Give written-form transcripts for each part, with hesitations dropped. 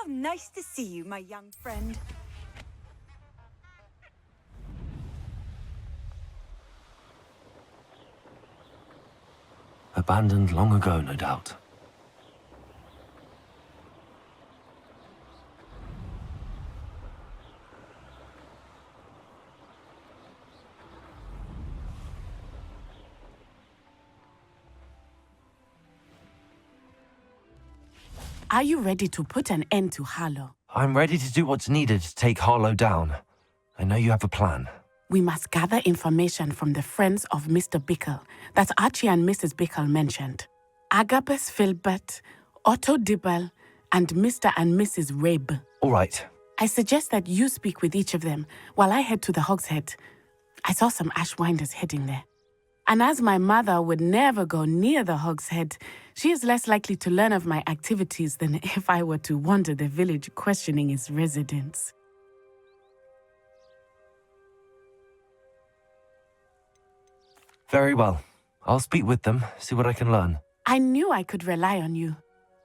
How nice to see you, my young friend. Abandoned long ago, no doubt. Are you ready to put an end to Harlow? I'm ready to do what's needed to take Harlow down. I know you have a plan. We must gather information from the friends of Mr. Bickle that Archie and Mrs. Bickle mentioned. Agabus Filbert, Otto Dibble, and Mr. and Mrs. Rabe. All right. I suggest that you speak with each of them while I head to the Hogshead. I saw some Ashwinders heading there. And as my mother would never go near the Hogshead, she is less likely to learn of my activities than if I were to wander the village questioning its residents. Very well. I'll speak with them, see what I can learn. I knew I could rely on you.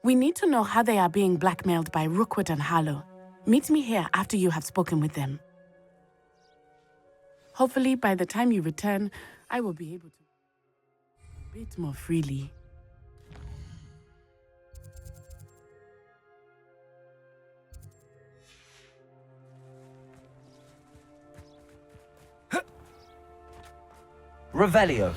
We need to know how they are being blackmailed by Rookwood and Harlow. Meet me here after you have spoken with them. Hopefully, by the time you return, I will be able to a bit more freely. Revelio.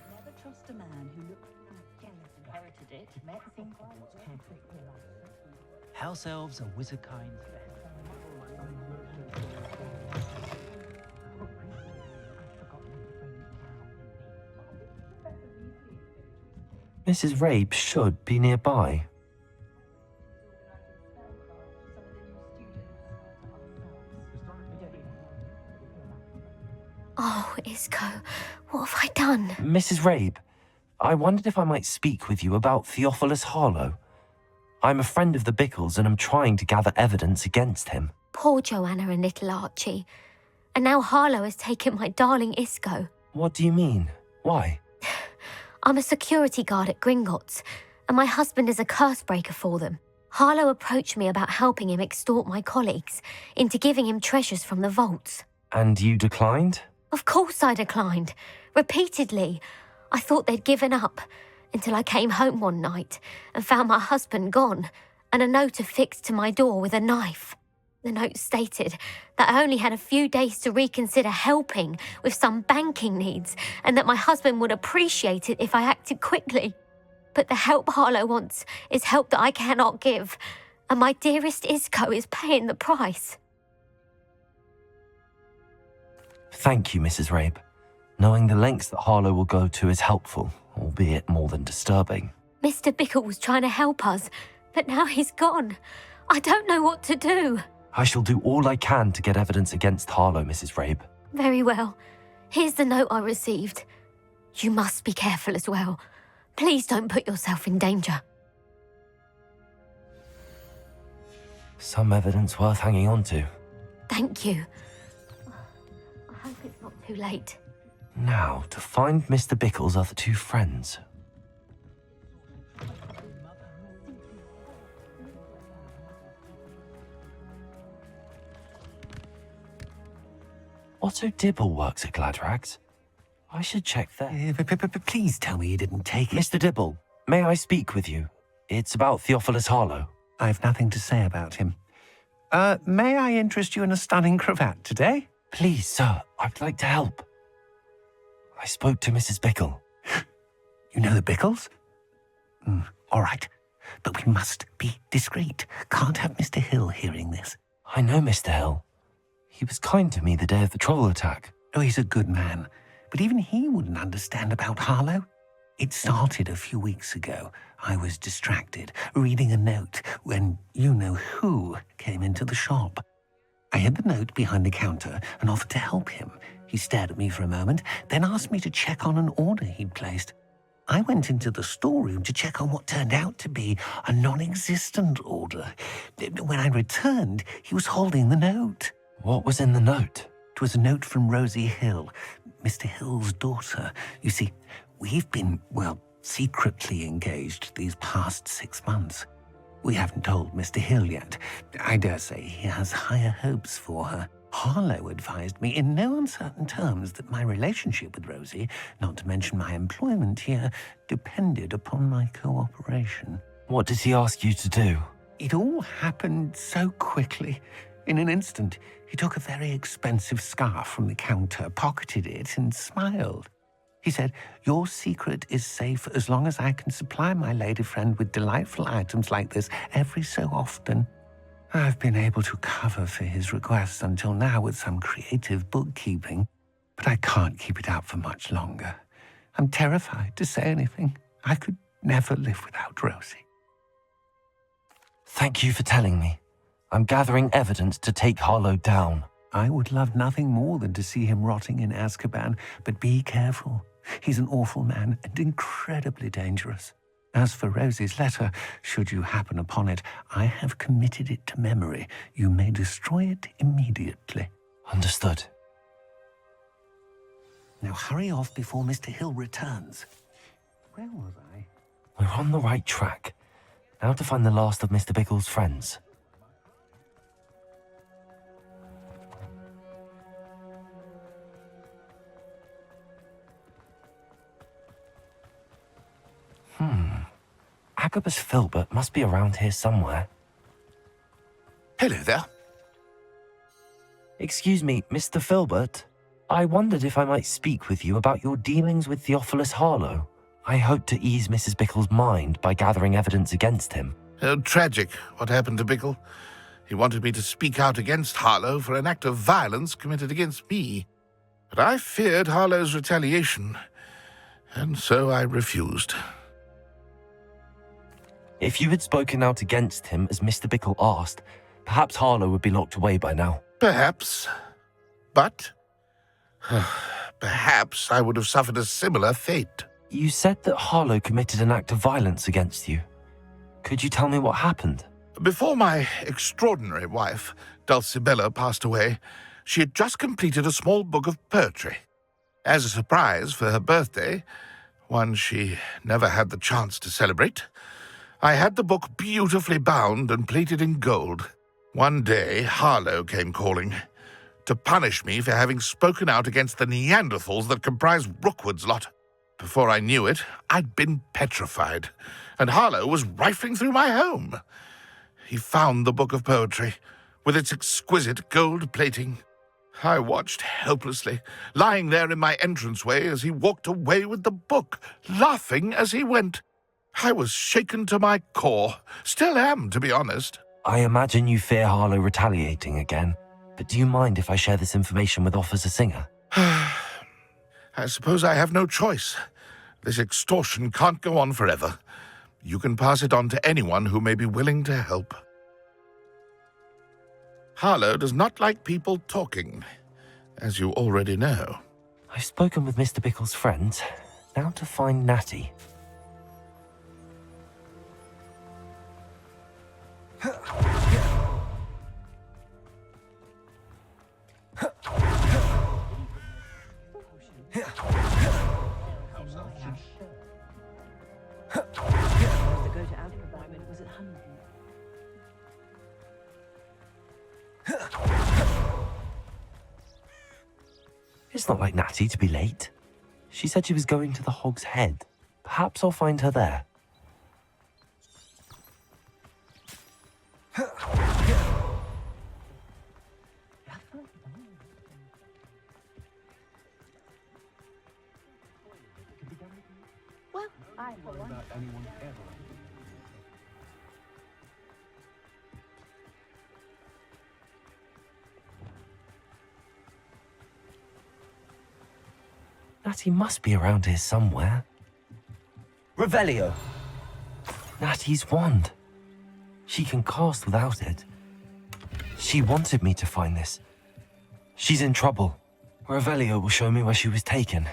Never trust a man who looks jealous inherited it. House elves are wizardkind's best. Mrs. Rabe should be nearby. Oh, Isco, what have I done? Mrs. Rabe, I wondered if I might speak with you about Theophilus Harlow. I'm a friend of the Bickles and I'm trying to gather evidence against him. Poor Joanna and little Archie. And now Harlow has taken my darling Isco. What do you mean? Why? I'm a security guard at Gringotts, and my husband is a curse breaker for them. Harlow approached me about helping him extort my colleagues into giving him treasures from the vaults. And you declined? Of course I declined. Repeatedly. I thought they'd given up, until I came home one night and found my husband gone, and a note affixed to my door with a knife. The note stated that I only had a few days to reconsider helping with some banking needs, and that my husband would appreciate it if I acted quickly. But the help Harlow wants is help that I cannot give, and my dearest Isco is paying the price. Thank you, Mrs. Rabe. Knowing the lengths that Harlow will go to is helpful, albeit more than disturbing. Mr. Bickle was trying to help us, but now he's gone. I don't know what to do. I shall do all I can to get evidence against Harlow, Mrs. Rabe. Very well. Here's the note I received. You must be careful as well. Please don't put yourself in danger. Some evidence worth hanging on to. Thank you. I hope it's not too late. Now, to find Mr. Bickle's other two friends. Otto Dibble works at Gladrags. I should check there. Please tell me you didn't take it. Mr. Dibble, may I speak with you? It's about Theophilus Harlow. I've nothing to say about him. May I interest you in a stunning cravat today? Please, sir, I'd like to help. I spoke to Mrs. Bickle. You know the Bickles? All right, but we must be discreet. Can't have Mr. Hill hearing this. I know Mr. Hill. He was kind to me the day of the troll attack. Oh, he's a good man, but even he wouldn't understand about Harlow. It started a few weeks ago. I was distracted, reading a note, when you-know-who came into the shop. I hid the note behind the counter and offered to help him. He stared at me for a moment, then asked me to check on an order he'd placed. I went into the storeroom to check on what turned out to be a non-existent order. When I returned, he was holding the note. What was in the note? It was a note from Rosie Hill, Mr. Hill's daughter. You see, we've been, well, secretly engaged these past 6 months. We haven't told Mr. Hill yet. I dare say he has higher hopes for her. Harlow advised me in no uncertain terms that my relationship with Rosie, not to mention my employment here, depended upon my cooperation. What did he ask you to do? It all happened so quickly. In an instant, he took a very expensive scarf from the counter, pocketed it, and smiled. He said, "Your secret is safe as long as I can supply my lady friend with delightful items like this every so often." I've been able to cover for his requests until now with some creative bookkeeping, but I can't keep it up for much longer. I'm terrified to say anything. I could never live without Rosie. Thank you for telling me. I'm gathering evidence to take Harlow down. I would love nothing more than to see him rotting in Azkaban, but be careful. He's an awful man and incredibly dangerous. As for Rosie's letter, should you happen upon it, I have committed it to memory. You may destroy it immediately. Understood. Now hurry off before Mr. Hill returns. Where was I? We're on the right track. Now to find the last of Mr. Bickle's friends. Agabus Filbert must be around here somewhere. Hello there. Excuse me, Mr. Filbert. I wondered if I might speak with you about your dealings with Theophilus Harlow. I hope to ease Mrs. Bickle's mind by gathering evidence against him. Oh, tragic what happened to Bickle. He wanted me to speak out against Harlow for an act of violence committed against me. But I feared Harlow's retaliation, and so I refused. If you had spoken out against him as Mr. Bickle asked, perhaps Harlow would be locked away by now. Perhaps. But perhaps I would have suffered a similar fate. You said that Harlow committed an act of violence against you. Could you tell me what happened? Before my extraordinary wife, Dulcibella, passed away, she had just completed a small book of poetry. As a surprise for her birthday, one she never had the chance to celebrate, I had the book beautifully bound and plated in gold. One day, Harlow came calling to punish me for having spoken out against the Neanderthals that comprise Rookwood's lot. Before I knew it, I'd been petrified, and Harlow was rifling through my home. He found the book of poetry, with its exquisite gold plating. I watched helplessly, lying there in my entranceway as he walked away with the book, laughing as he went. I was shaken to my core. Still am, to be honest. I imagine you fear Harlow retaliating again, but do you mind if I share this information with Officer Singer? I suppose I have no choice. This extortion can't go on forever. You can pass it on to anyone who may be willing to help. Harlow does not like people talking, as you already know. I've spoken with Mr. Bickle's friends. Now to find Natty. It's not like Natty to be late. She said she was going to the Hog's Head. Perhaps I'll find her there. Well, I for one. Natty must be around here somewhere. Revelio! Natty's wand. She can cast without it. She wanted me to find this. She's in trouble. Revelio will show me where she was taken.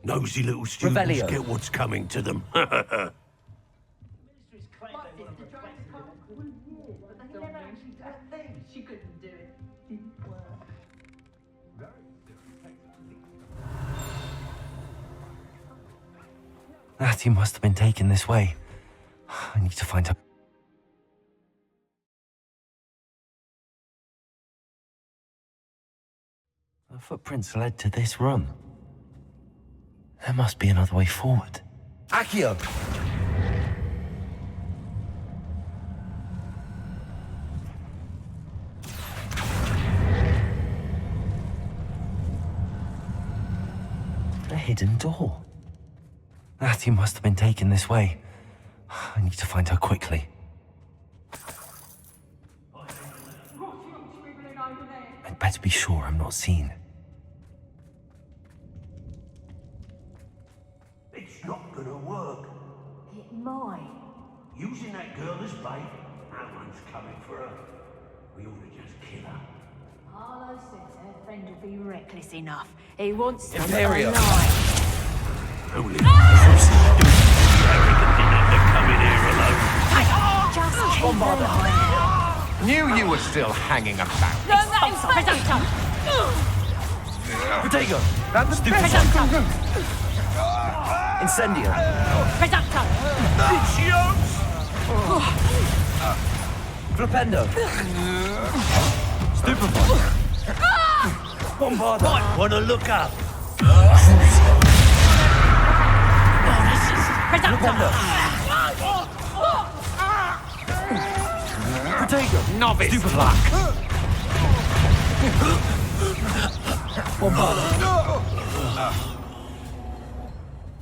Nosy little students Revelio. get what's coming to them. Natty must have been taken this way. I need to find her. The footprints led to this room. There must be another way forward. Accio! A hidden door. Natty must have been taken this way. I need to find her quickly. I'd better be sure I'm not seen. It's not gonna work. It might. Using that girl as bait, no one's coming for her. We ought to just kill her. Harlow says her friend will be reckless enough. He wants them Imperio. Only alive. arrogant enough to come in here alone. Just keep her eye. Knew you were still hanging about. Protego! That's Incendio! Flipendo! Stupefy! Bombarda! Might want to look up. Flipendo! Protego! novice luck. Bombarda!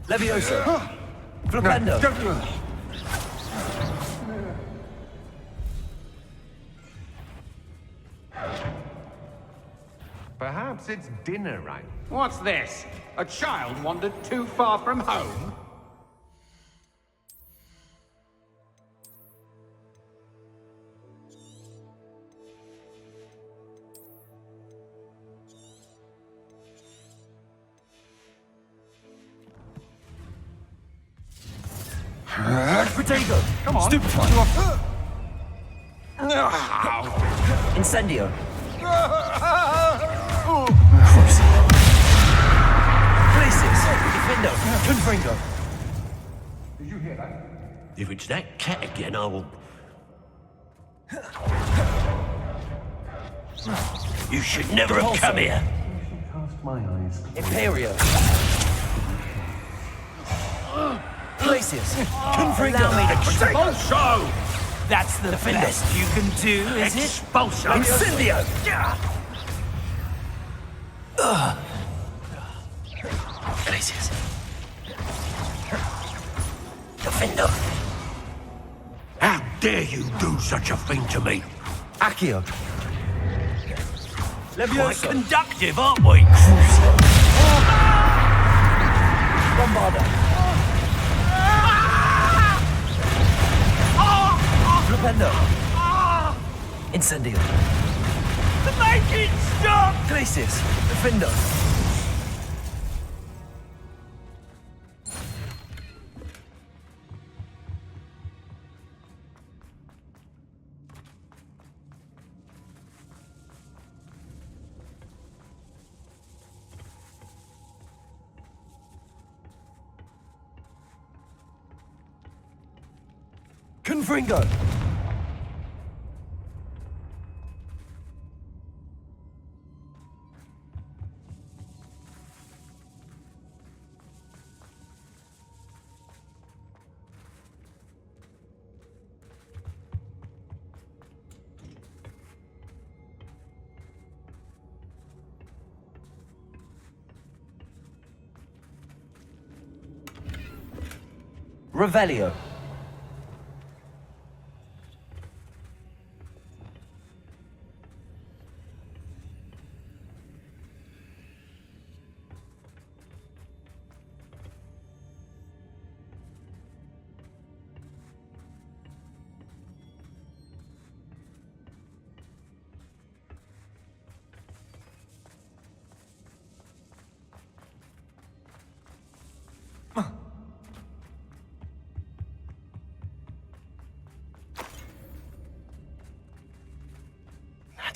Levioso! Flipendo! Perhaps it's dinner, right? What's this? A child wandered too far from home? Protego! Come on. Stupefy! Incendio! Places! Defendo! Confringo! If it's that cat again, I'll... You should never have come here. Imperio! Places! Confringo! Allow me to Expulso! That's the best you can do, is it? Expulso! Incendio! Places! Defender! How dare you do such a thing to me? Accio! Quite Levioso! conductive, aren't we? Bombarda! Flipendo! Incendio! Make it stop! Places! Defendo! Confringo! Revelio!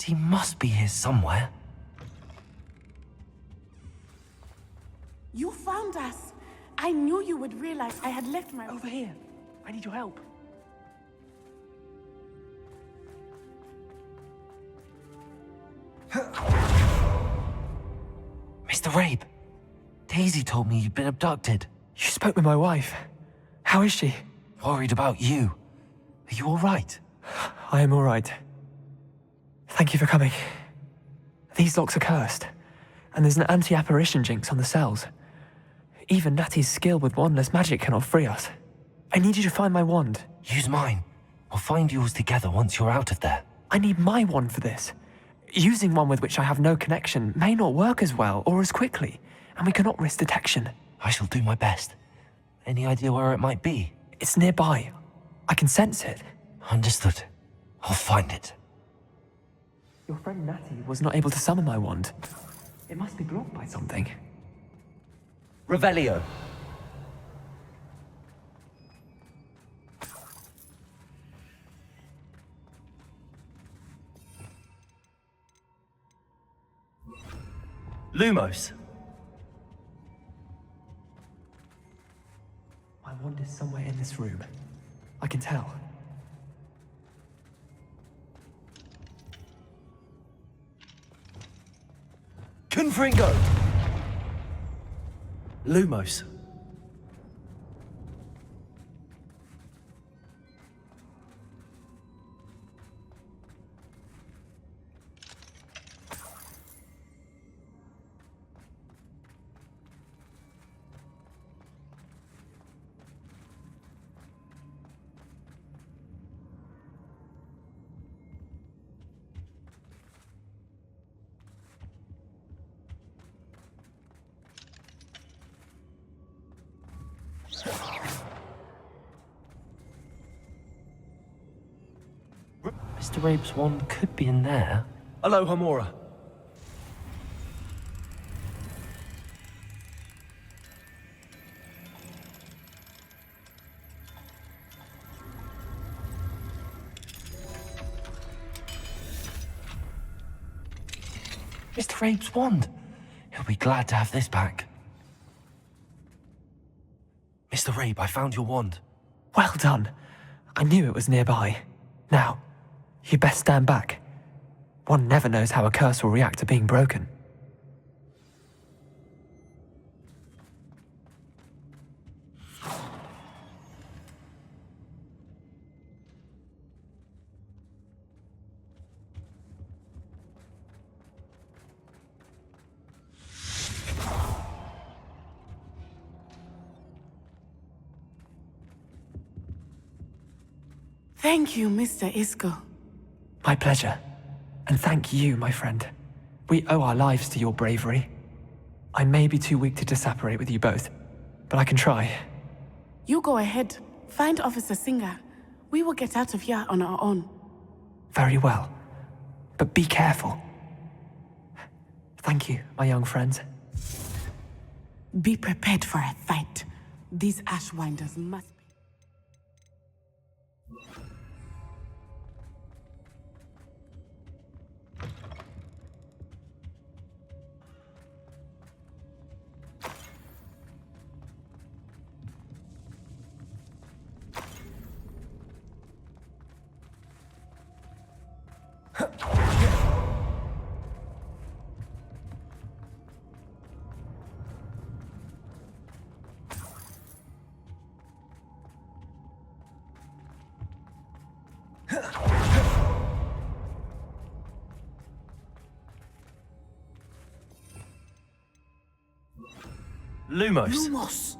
Natty must be here somewhere. You found us. I knew you would realize I had left my... Over here. I need your help. Mr. Rabe, Daisy told me you'd been abducted. You spoke with my wife. How is she? Worried about you. Are you all right? I am all right. Thank you for coming. These locks are cursed, and there's an anti-apparition jinx on the cells. Even Natty's skill with wandless magic cannot free us. I need you to find my wand. Use mine. We'll find yours together once you're out of there. I need my wand for this. Using one with which I have no connection may not work as well or as quickly, and we cannot risk detection. I shall do my best. Any idea where it might be? It's nearby. I can sense it. Understood. I'll find it. Your friend Natty was not able to summon my wand. It must be blocked by something. Revelio. Lumos. My wand is somewhere in this room. I can tell. Confringo. Lumos. Mr. Rabe's wand could be in there. Aloha, Mora. Mr. Rabe's wand. He'll be glad to have this back. Mr. Rabe, I found your wand. Well done. I knew it was nearby. Now, you best stand back. One never knows how a curse will react to being broken. Thank you, Mr. Isco. My pleasure. And thank you, my friend. We owe our lives to your bravery. I may be too weak to disapparate with you both, but I can try. You go ahead. Find Officer Singer. We will get out of here on our own. Very well. But be careful. Thank you, my young friends. Be prepared for a fight. These Ashwinders must be... Lumos. Lumos!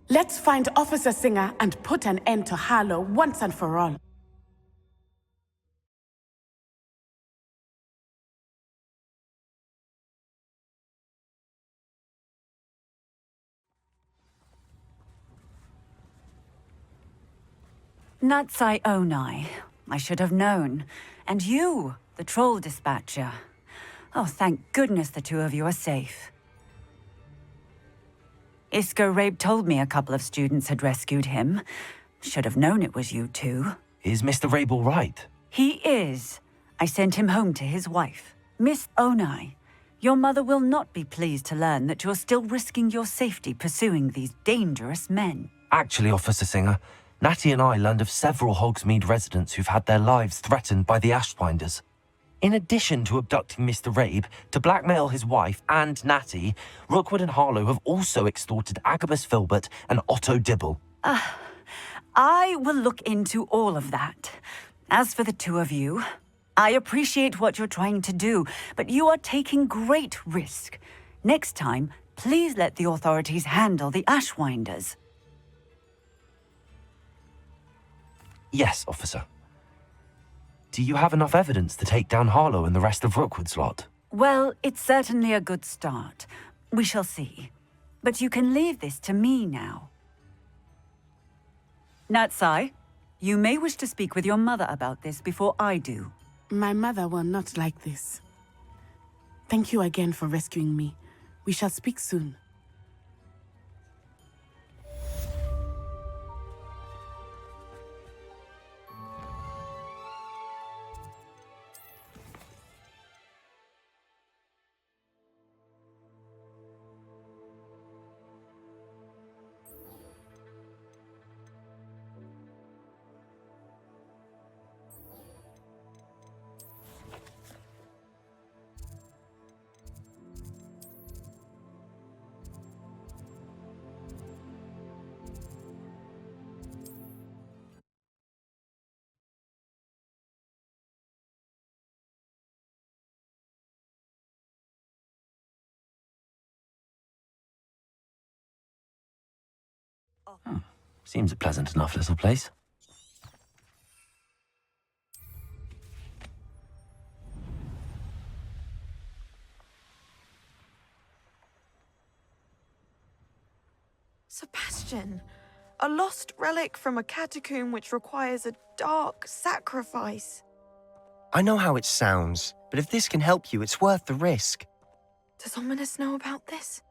Let's find Officer Singer and put an end to Harlow once and for all. Natsai Onai. I should have known. And you, the troll dispatcher. Oh, thank goodness the two of you are safe. Isco Rabe told me a couple of students had rescued him. Should have known it was you two. Is Mr. Rabe all right? He is. I sent him home to his wife. Miss Onai, your mother will not be pleased to learn that you're still risking your safety pursuing these dangerous men. Actually, Officer Singer, Natty and I learned of several Hogsmeade residents who've had their lives threatened by the Ashwinders. In addition to abducting Mr. Rabe to blackmail his wife and Natty, Rookwood and Harlow have also extorted Agabus Filbert and Otto Dibble. I will look into all of that. As for the two of you, I appreciate what you're trying to do, but you are taking great risk. Next time, please let the authorities handle the Ashwinders. Yes, officer. Do you have enough evidence to take down Harlow and the rest of Rookwood's lot? Well, it's certainly a good start. We shall see. But you can leave this to me now. Natsai, you may wish to speak with your mother about this before I do. My mother will not like this. Thank you again for rescuing me. We shall speak soon. Seems a pleasant enough little place. Sebastian, a lost relic from a catacomb which requires a dark sacrifice. I know how it sounds, but if this can help you, it's worth the risk. Does Ominous know about this?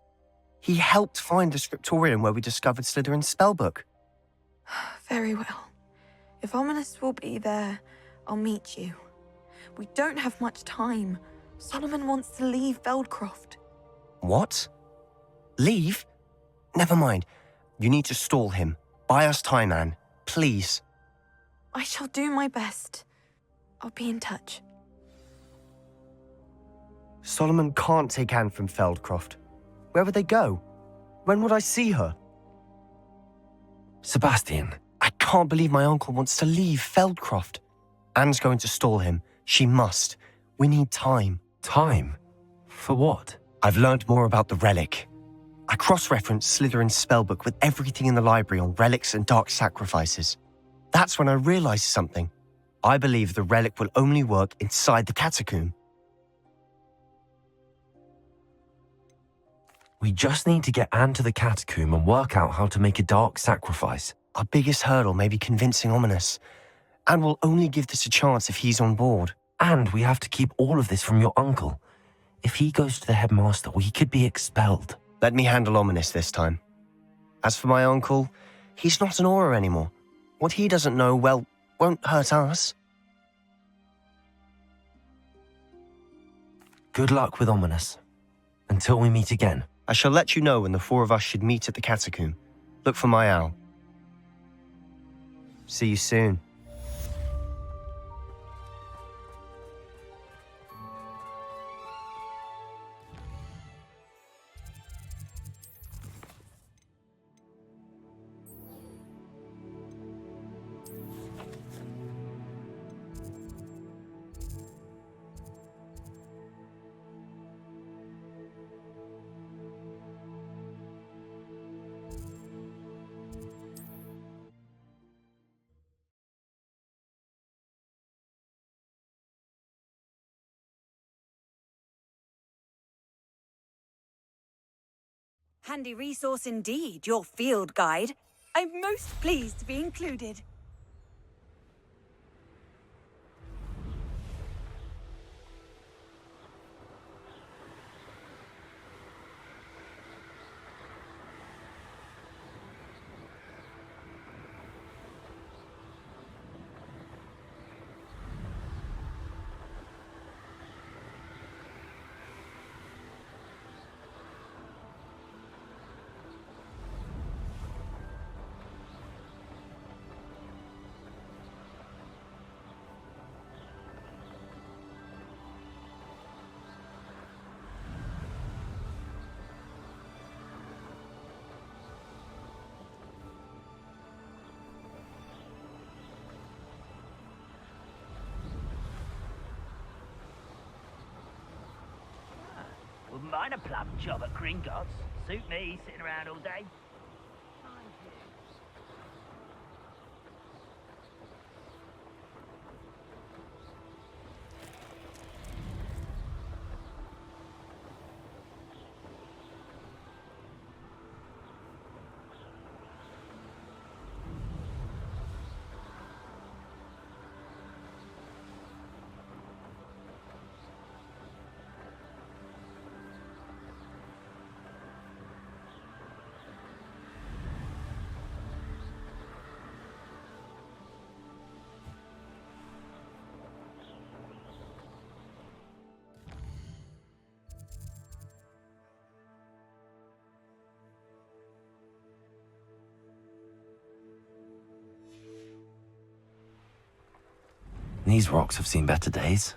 He helped find the scriptorium where we discovered Slytherin's spellbook. Very well. If Ominous will be there, I'll meet you. We don't have much time. Solomon wants to leave Feldcroft. What? Leave? Never mind. You need to stall him. Buy us time, Anne. Please. I shall do my best. I'll be in touch. Solomon can't take Anne from Feldcroft. Where would they go? When would I see her? Sebastian. I can't believe my uncle wants to leave Feldcroft. Anne's going to stall him. She must. We need time. Time? For what? I've learned more about the relic. I cross-referenced Slytherin's spellbook with everything in the library on relics and dark sacrifices. That's when I realized something. I believe the relic will only work inside the catacomb. We just need to get Anne to the catacomb and work out how to make a dark sacrifice. Our biggest hurdle may be convincing Ominous. Anne will only give this a chance if he's on board. And we have to keep all of this from your uncle. If he goes to the headmaster, we could be expelled. Let me handle Ominous this time. As for my uncle, he's not an Auror anymore. What he doesn't know, well, won't hurt us. Good luck with Ominous. Until we meet again. I shall let you know when the four of us should meet at the catacomb. Look for my owl. See you soon. Handy resource indeed, your field guide. I'm most pleased to be included. mind a plum job at Gringotts. Suit me, sitting around all day. These rocks have seen better days.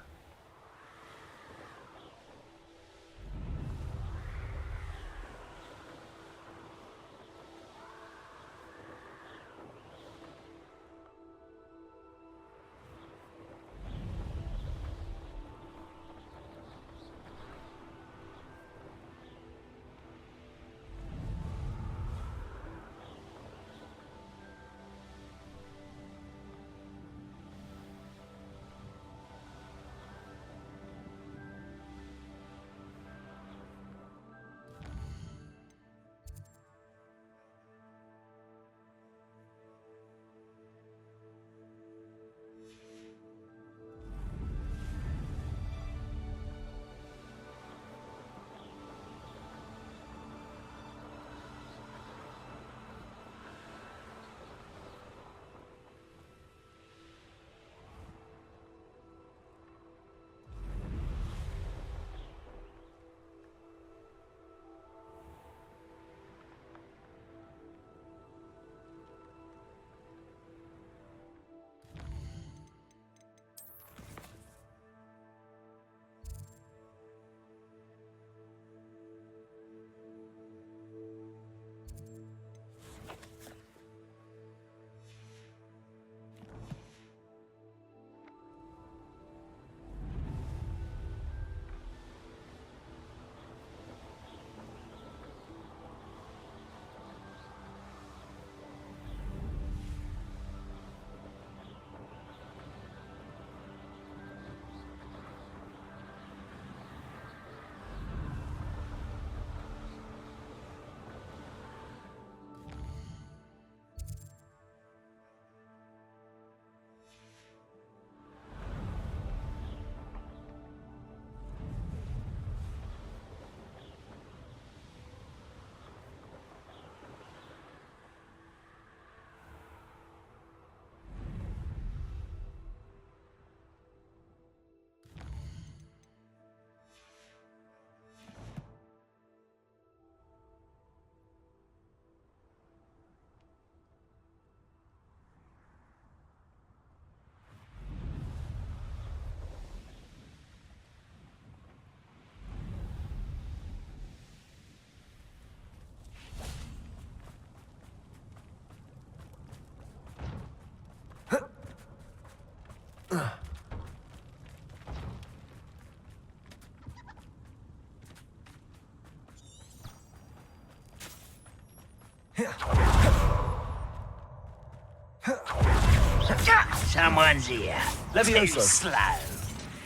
Someone's here. Levioso. Too slow.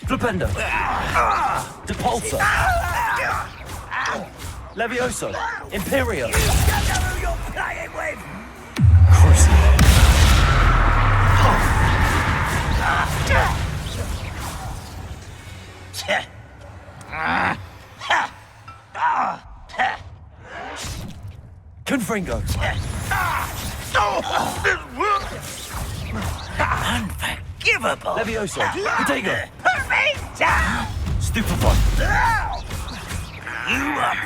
Flipendo. Depulsor. Levioso. Imperio. You don't know who you're playing with! Confringo. Unforgivable! Levioso. Protego. Perfect! Stupefy. You up?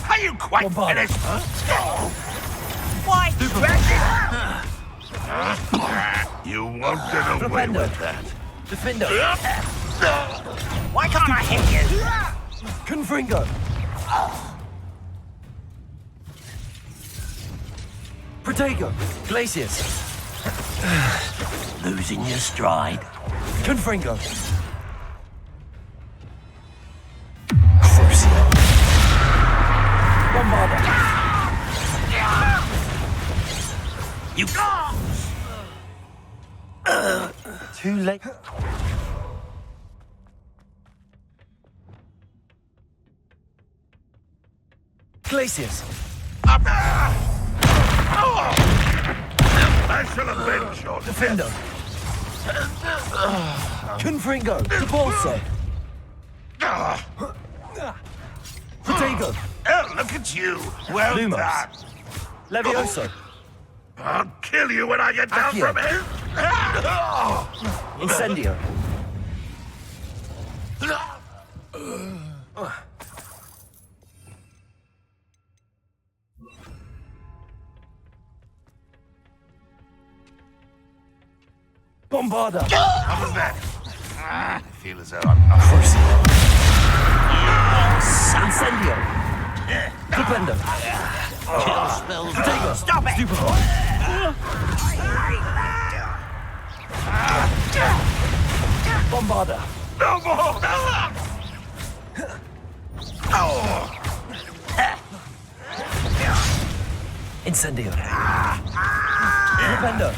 Are you quite Bombard. finished? Why You won't get away Flipendo. with that. Defender. Why can't I hit you? Confringo. Protego. Glacius. Losing your stride. Confringo. You... Too late. Glaciers! I shall avenge your Defender! Confringo! Debolso! Protego! Oh, look at you! Well Lumos. done! Levioso! I'll kill you when I get down Accio. from here! Incendio! Bombarda! How was that? I feel as though I'm not... Incendio! Flipendo! Protego! Stop it! Bombarda! No more! Incendio! Flipendo!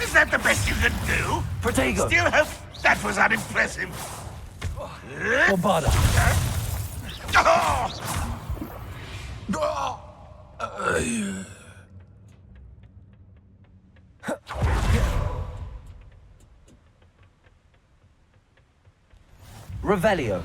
Is that the best you can do? Protego! Still hope that was unimpressive. Bombarda! Revelio!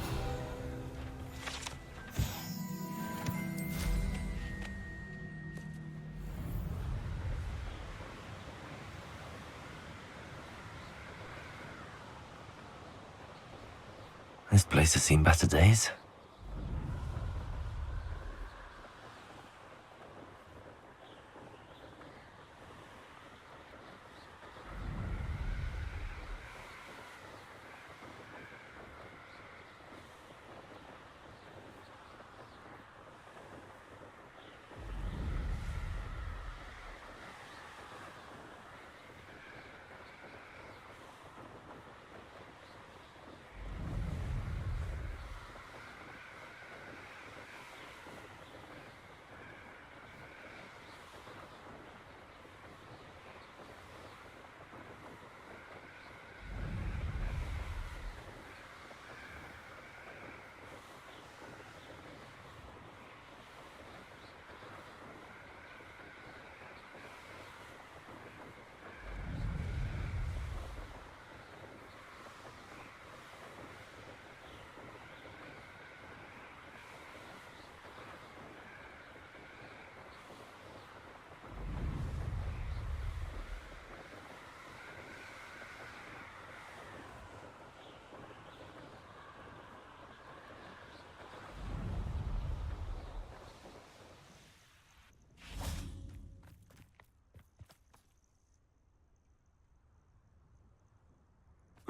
This place has seen better days.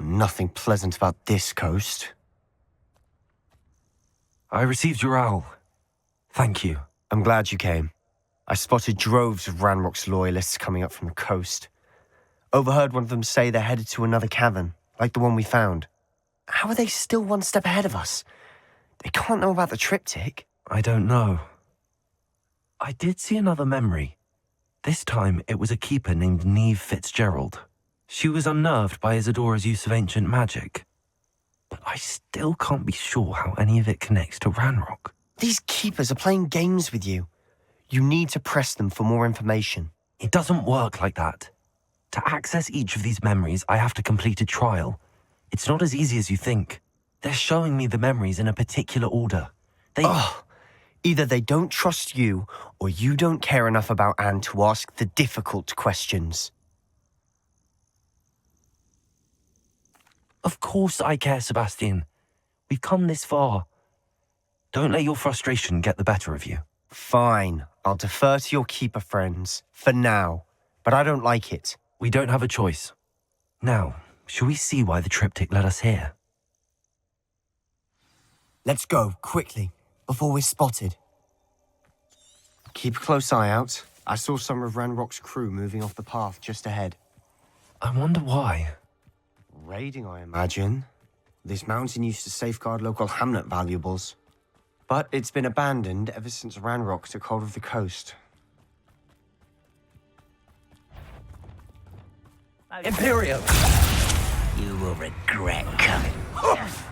Nothing pleasant about this coast. I received your owl. Thank you. I'm glad you came. I spotted droves of Ranrock's loyalists coming up from the coast. Overheard one of them say they're headed to another cavern, like the one we found. How are they still one step ahead of us? They can't know about the triptych. I don't know. I did see another memory. This time it was a keeper named Neve Fitzgerald. She was unnerved by Isidora's use of ancient magic. But I still can't be sure how any of it connects to Ranrock. These keepers are playing games with you. You need to press them for more information. It doesn't work like that. To access each of these memories, I have to complete a trial. It's not as easy as you think. They're showing me the memories in a particular order. Either they don't trust you, or you don't care enough about Anne to ask the difficult questions. Of course I care, Sebastian. We've come this far. Don't let your frustration get the better of you. Fine, I'll defer to your keeper friends, for now. But I don't like it. We don't have a choice. Now, shall we see why the triptych led us here? Let's go, quickly, before we're spotted. Keep a close eye out. I saw some of Ranrock's crew moving off the path just ahead. I wonder why. Raiding, I imagine. This mountain used to safeguard local hamlet valuables. But it's been abandoned ever since Ranrock took hold of the coast. Imperium! You will regret coming.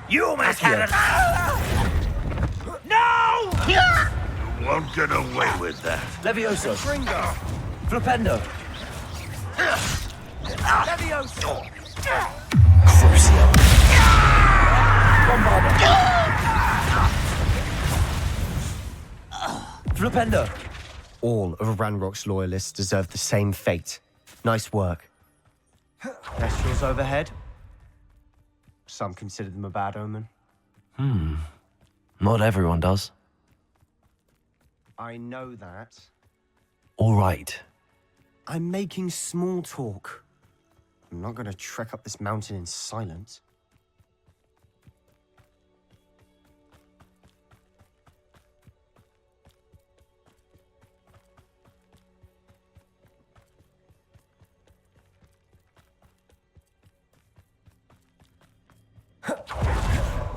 You almost had it. No! You won't get away with that. Levioso! Fringo! Flipendo! Levioso! Crucio! Bombarda! Flipendo! All of Ranrock's loyalists deserve the same fate. Nice work. Kestrels overhead. Some consider them a bad omen. Not everyone does. I know that. All right. I'm making small talk. I'm not going to trek up this mountain in silence.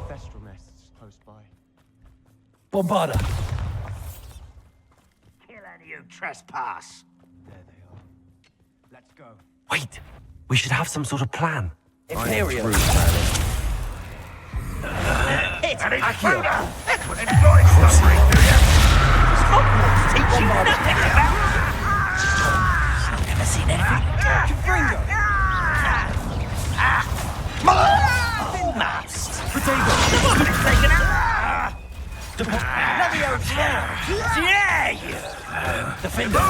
Thestral nests close by. Bombarda! Kill any who trespass. There they are. Let's go. Wait! We should have some sort of plan. Imperium! Accio! That's what enjoying suffering, do you? Hogwarts teach you nothing about... Never seen anything. Fringo! Almost. Potato! Taken out. Levioso! Yeah, you. Defender!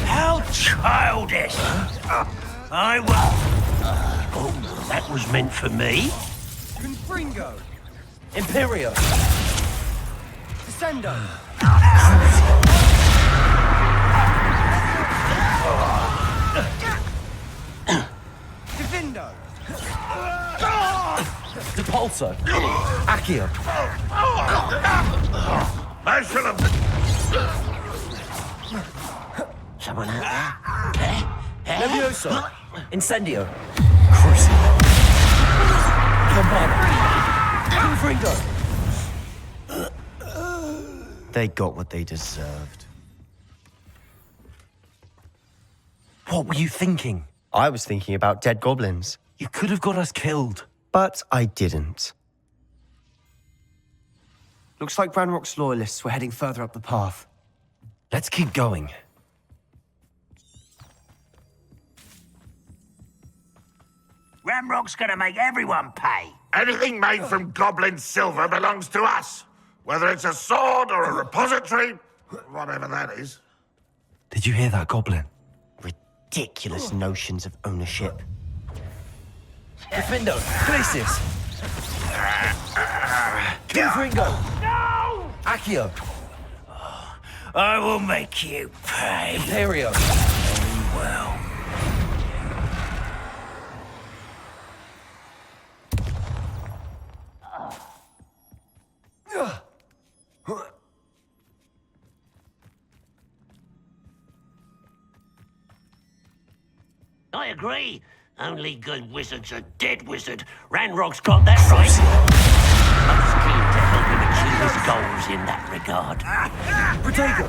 How childish. I will... Oh, that was meant for me. Fringo! Imperium! Descendo! Divindo! Depulso! Accio! I shall have... Someone out there? Levioso! Incendio! Crucio! Bombarda! Fringo! They got what they deserved. What were you thinking? I was thinking about dead goblins, You could have got us killed. but I didn't. Looks like Ranrock's loyalists were heading further up the path. Let's keep going. Ramrock's gonna make everyone pay. Anything made from goblin silver belongs to us. Whether it's a sword or a repository, whatever that is. Did you hear that, Goblin? Ridiculous notions of ownership. Defendo! Glacius! Fringo! No! Accio! I will make you pay. Imperio! Well. I agree. Only good wizards are dead wizard. Ranrock's got that right. I was keen to help him achieve his goals in that regard. Protego!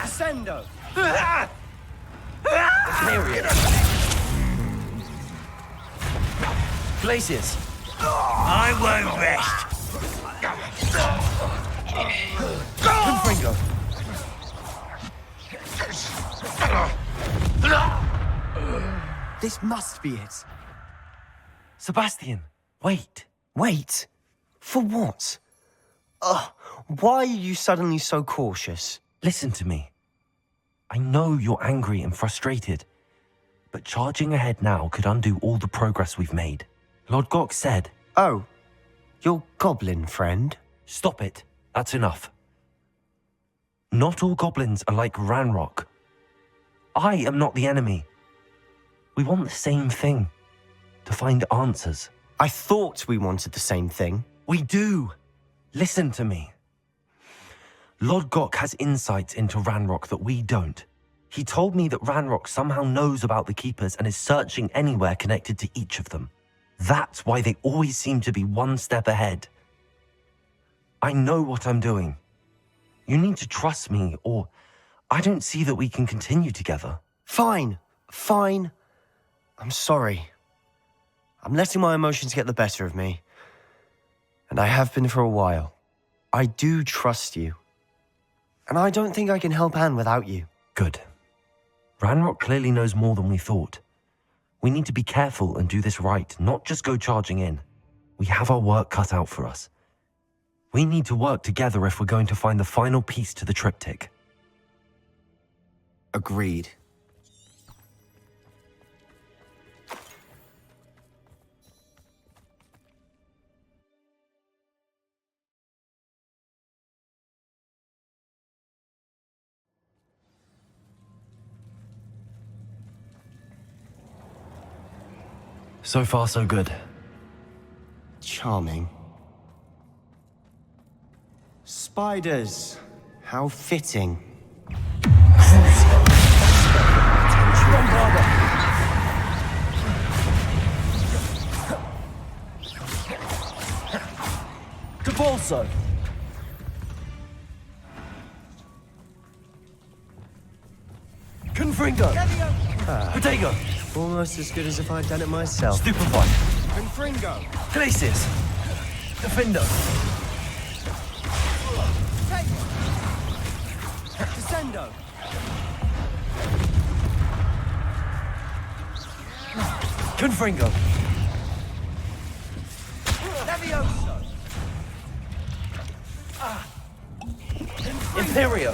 Descendo! Imperium! Glacius! I won't rest. Fringo! This must be it. Sebastian, wait. Wait. For what? Why are you suddenly so cautious? Listen to me. I know you're angry and frustrated, but charging ahead now could undo all the progress we've made. Lord Gok said... Oh, your goblin friend? Stop it. That's enough. Not all goblins are like Ranrock. I am not the enemy. We want the same thing. To find answers. I thought we wanted the same thing. We do. Listen to me. Lord Gok has insights into Ranrock that we don't. He told me that Ranrock somehow knows about the Keepers and is searching anywhere connected to each of them. That's why they always seem to be one step ahead. I know what I'm doing. You need to trust me, or I don't see that we can continue together. Fine. I'm sorry. I'm letting my emotions get the better of me. And I have been for a while. I do trust you. And I don't think I can help Anne without you. Good. Ranrock clearly knows more than we thought. We need to be careful and do this right, not just go charging in. We have our work cut out for us. We need to work together if we're going to find the final piece to the triptych. Agreed. So far, so good. Charming. Spiders. How fitting. Debolso! Confringo! Protego! Almost as good as if I'd done it myself. Stupefy! Confringo! Glacius! Defendo! Descendo! Confringo! Levioso! Imperio!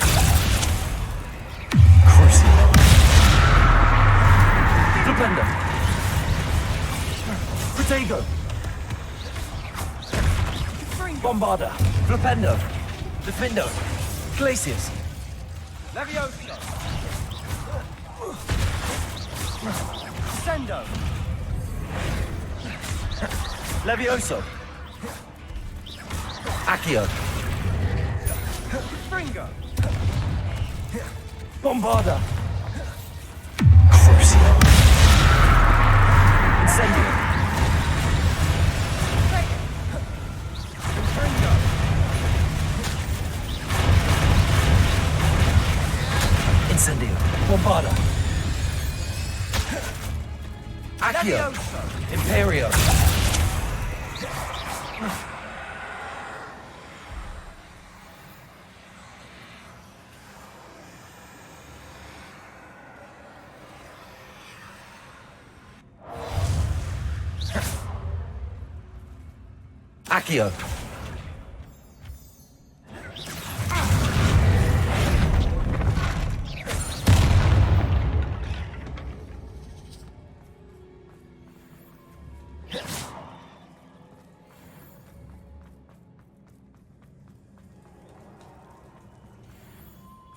Defender! Protego! Bombarda! Flipendo! Defendo! Glacius! Levioso! Descendo! Levioso! Accio! Confringo! Bombarda! Crucio! Incendio! Confringo! Incendio! Bombarda! Accio! Levioso! Imperio! Accio!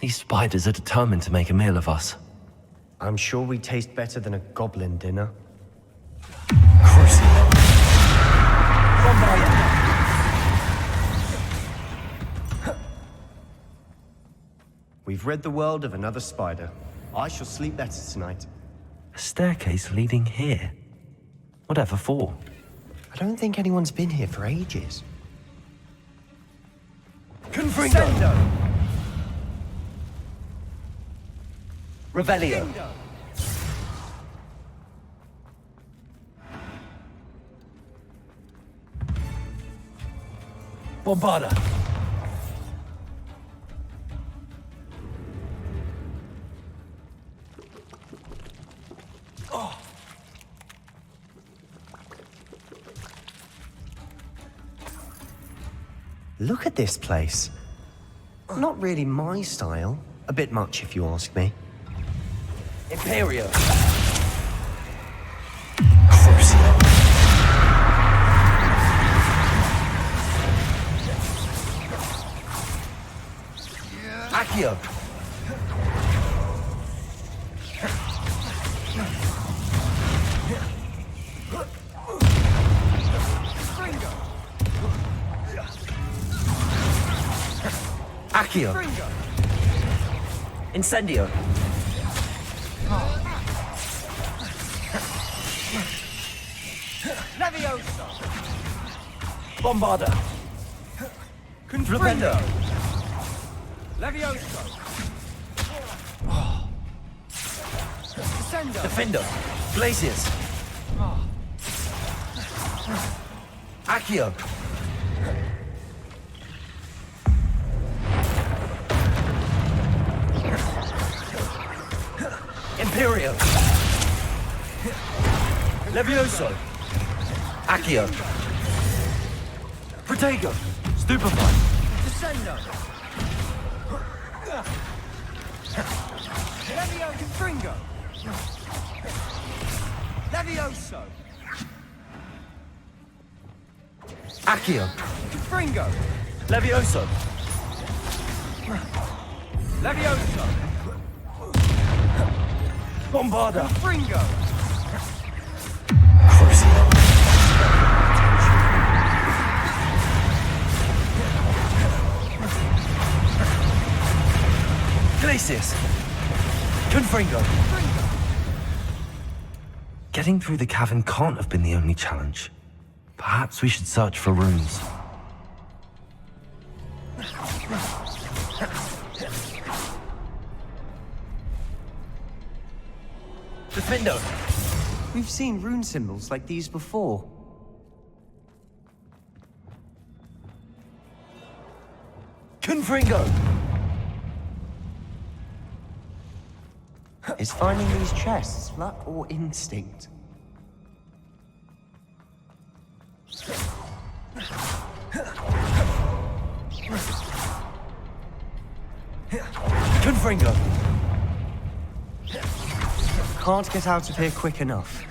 These spiders are determined to make a meal of us. I'm sure we taste better than a goblin dinner. We've rid the world of another spider. I shall sleep better tonight. A staircase leading here? Whatever for? I don't think anyone's been here for ages. Confringo! Revelio! Bombarda! Look at this place. Not really my style. A bit much, if you ask me. Imperio! Accio! Accio! Incendio! Levioso! Bombarda! Confringo! Flipendo! Levioso! Defender. Glacius. Accio. Imperio. Levioso. Accio. Protego. Stupefy. Descendo. Levio Confringo. Levioso. Accio. Confringo. Levioso. Levioso. Bombarda. Confringo. Glacius. Confringo. Getting through the cavern can't have been the only challenge. Perhaps we should search for runes. Defendo! We've seen rune symbols like these before. Confringo! Is finding these chests luck or instinct? Confringo! Can't get out of here quick enough.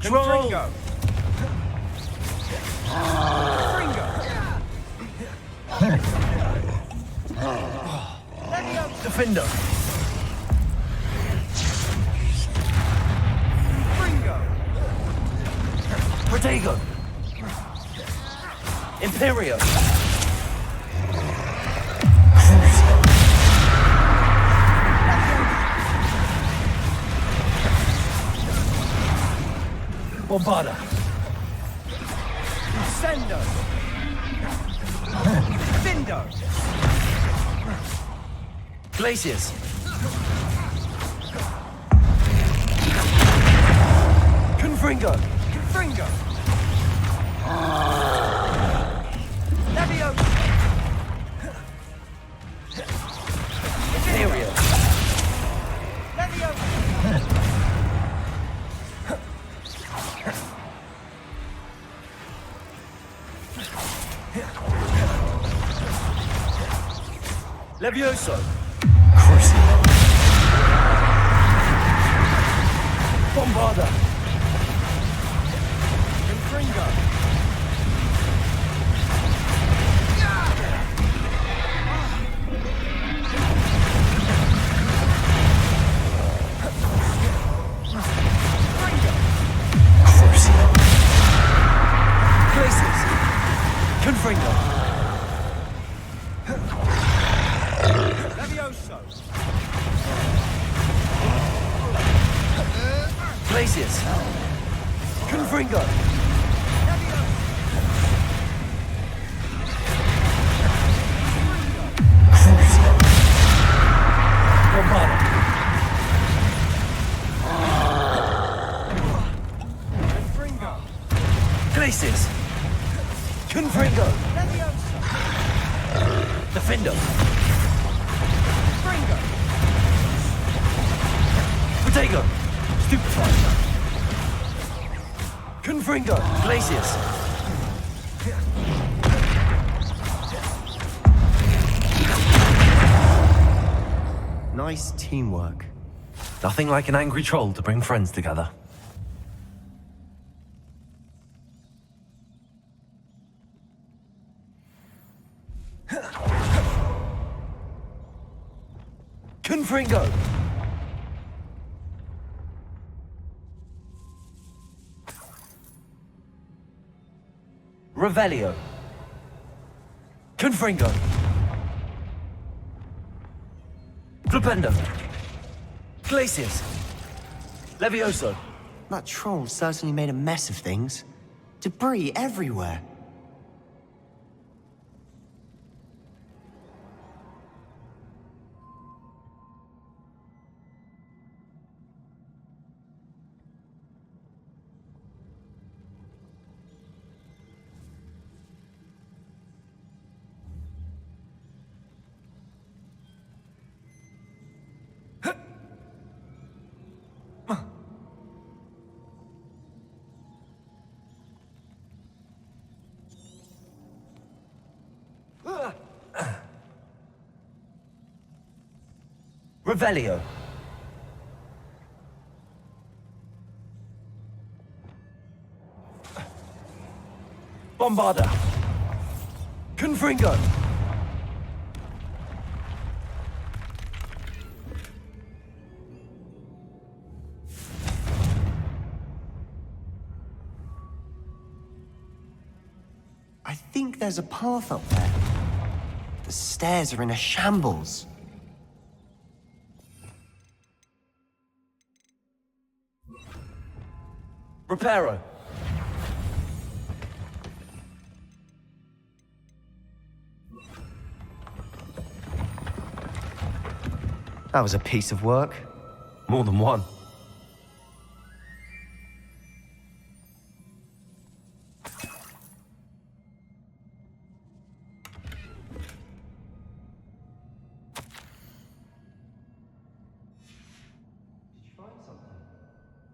Confringo. Defender! Confringo. Protego! Imperio! Bombarda! Descendo. Vindo. Glacius! Confringo! Confringo. Levio. Imperio! Levio. Levioso! Bombarda! Confringo. Glacius! Confringo! Levioso. Glacius! Confringo! Bombarda! Confringo. Glacius! Confringo! Levioso. Defendo! Confringo. Protego! Stupefy! Confringo! Glacius! Nice teamwork. Nothing like an angry troll to bring friends together. Confringo! Revelio. Confringo. Flipendo. Glacius. Levioso. That troll certainly made a mess of things. Debris everywhere. Revelio. Bombarda. Confringo. I think there's a path up there. The stairs are in a shambles. Reparo. That was a piece of work. More than one.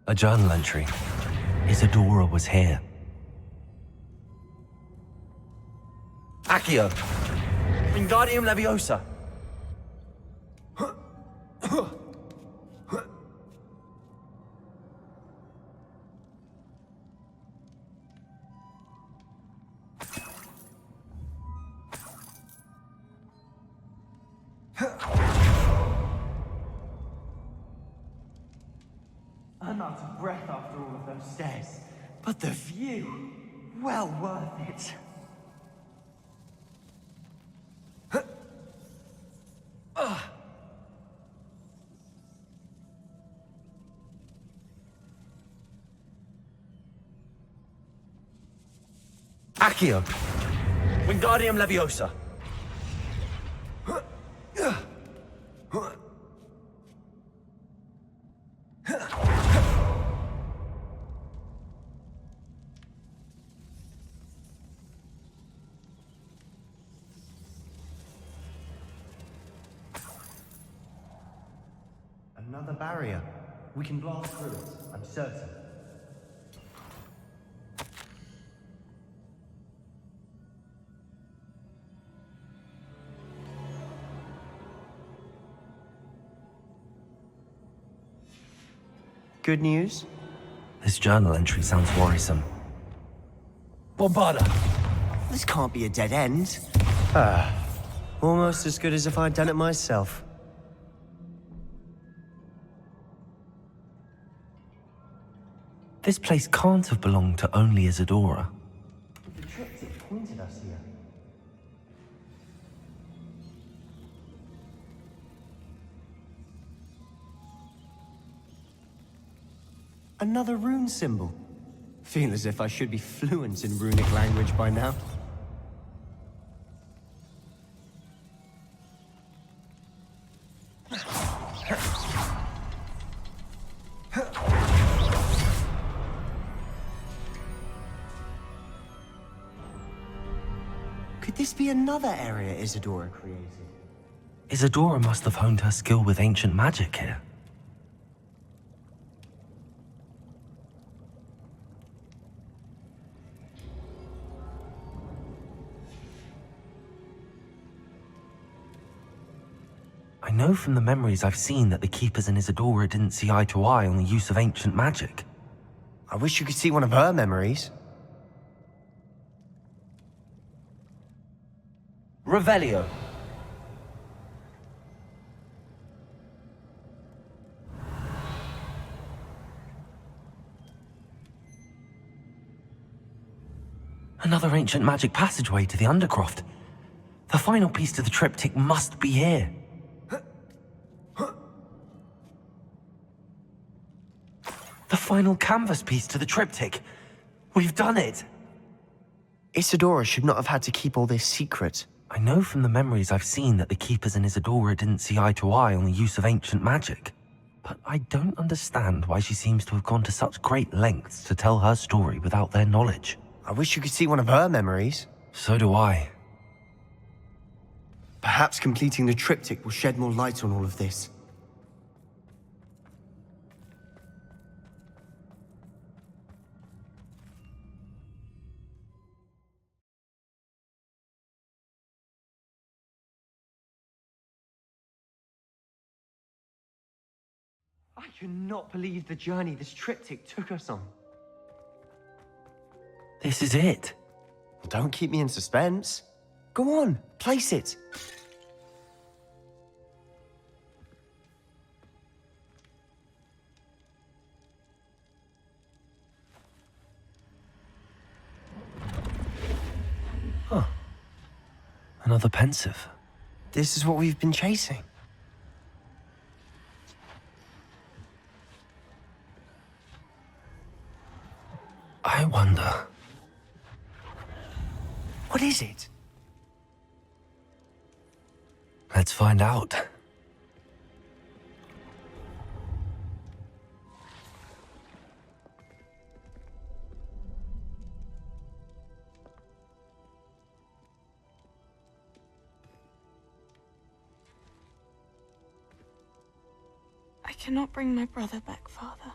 A journal entry. Isidora was here. Accio. Wingardium Leviosa. I'm out of breath after all of those stairs. But the view, well worth it. Accio. Wingardium Leviosa. Another barrier. We can blast through it, I'm certain. Good news? This journal entry sounds worrisome. Bombarda. This can't be a dead end. Almost as good as if I'd done it myself. This place can't have belonged to only Isidora. The triptych pointed us here. Another rune symbol. Feel as if I should be fluent in runic language by now. Could this be another area Isidora created? Isidora must have honed her skill with ancient magic here. I know from the memories I've seen that the Keepers and Isidora didn't see eye to eye on the use of ancient magic. I wish you could see one of her memories. Revelio. Another ancient magic passageway to the Undercroft. The final piece to the triptych must be here. The final canvas piece to the triptych. We've done it! Isidora should not have had to keep all this secret. I know from the memories I've seen that the Keepers and Isidora didn't see eye to eye on the use of ancient magic. But I don't understand why she seems to have gone to such great lengths to tell her story without their knowledge. I wish you could see one of her memories. So do I. Perhaps completing the triptych will shed more light on all of this. I cannot believe the journey this triptych took us on. This is it. Don't keep me in suspense. Go on, place it. Huh. Another pensive. This is what we've been chasing. I wonder... What is it? Let's find out. I cannot bring my brother back, Father.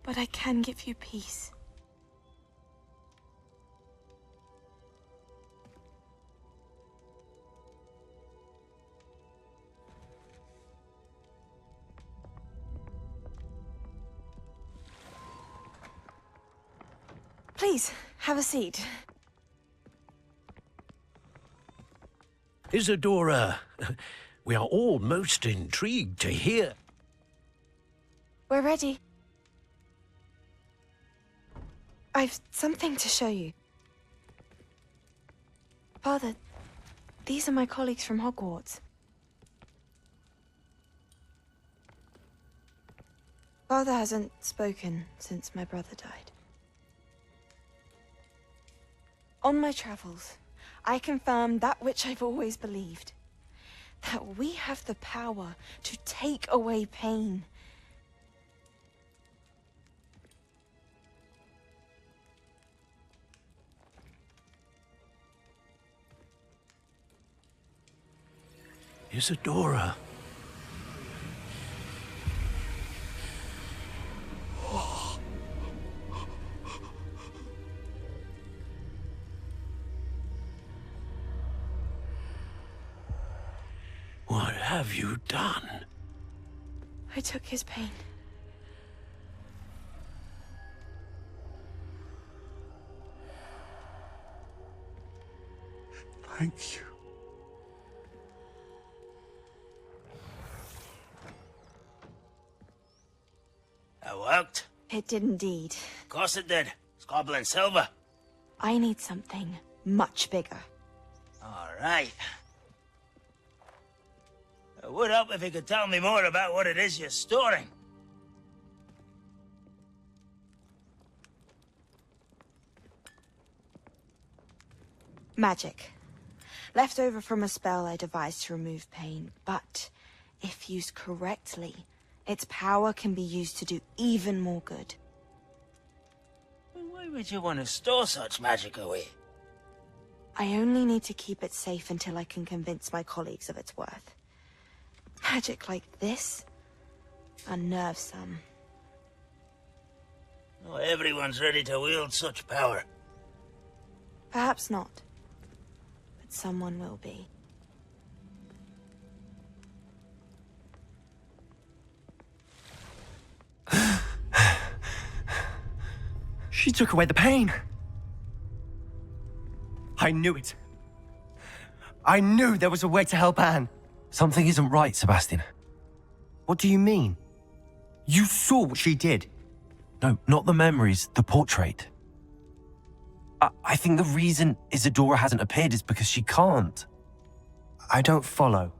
But I can give you peace. Please, have a seat. Isidora, we are all most intrigued to hear. We're ready. I've something to show you. Father, these are my colleagues from Hogwarts. Father hasn't spoken since my brother died. On my travels, I confirmed that which I've always believed. That we have the power to take away pain. Isidora. What have you done? I took his pain. Thank you. It worked. It did indeed. Of course it did. It's goblin silver. I need something much bigger. All right. It would help if you could tell me more about what it is you're storing. Magic. Left over from a spell I devised to remove pain, but if used correctly, its power can be used to do even more good. Why would you want to store such magic away? I only need to keep it safe until I can convince my colleagues of its worth. Magic like this unnerves some. Not everyone's ready to wield such power. Perhaps not, but someone will be. She took away the pain. I knew it. I knew there was a way to help Anne. Something isn't right, Sebastian. What do you mean? You saw what she did. No, not the memories, the portrait. I think the reason Isidora hasn't appeared is because she can't. I don't follow.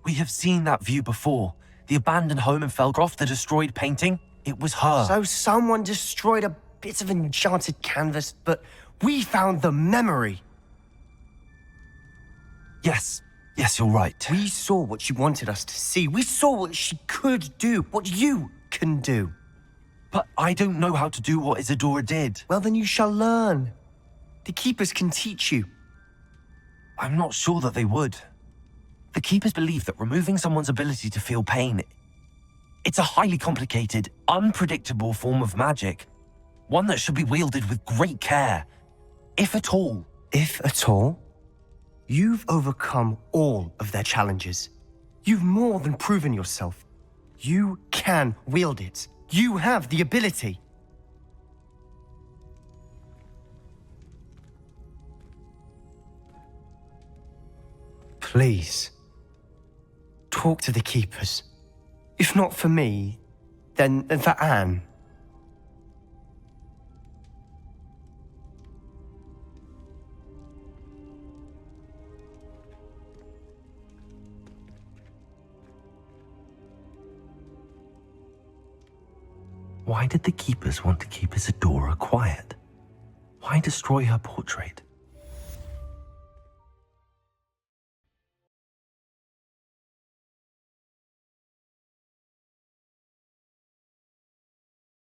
We have seen that view before. The abandoned home in Felgroft, the destroyed painting. It was her. So someone destroyed a bit of enchanted canvas, but we found the memory. Yes, you're right. We saw what she wanted us to see. We saw what she could do, what you can do. But I don't know how to do what Isidora did. Well, then you shall learn. The Keepers can teach you. I'm not sure that they would. The Keepers believe that removing someone's ability to feel pain, it's a highly complicated, unpredictable form of magic. One that should be wielded with great care, if at all. If at all? You've overcome all of their challenges. You've more than proven yourself. You can wield it. You have the ability. Please, talk to the Keepers. If not for me, then for Anne. Why did the Keepers want to keep Isidora quiet? Why destroy her portrait?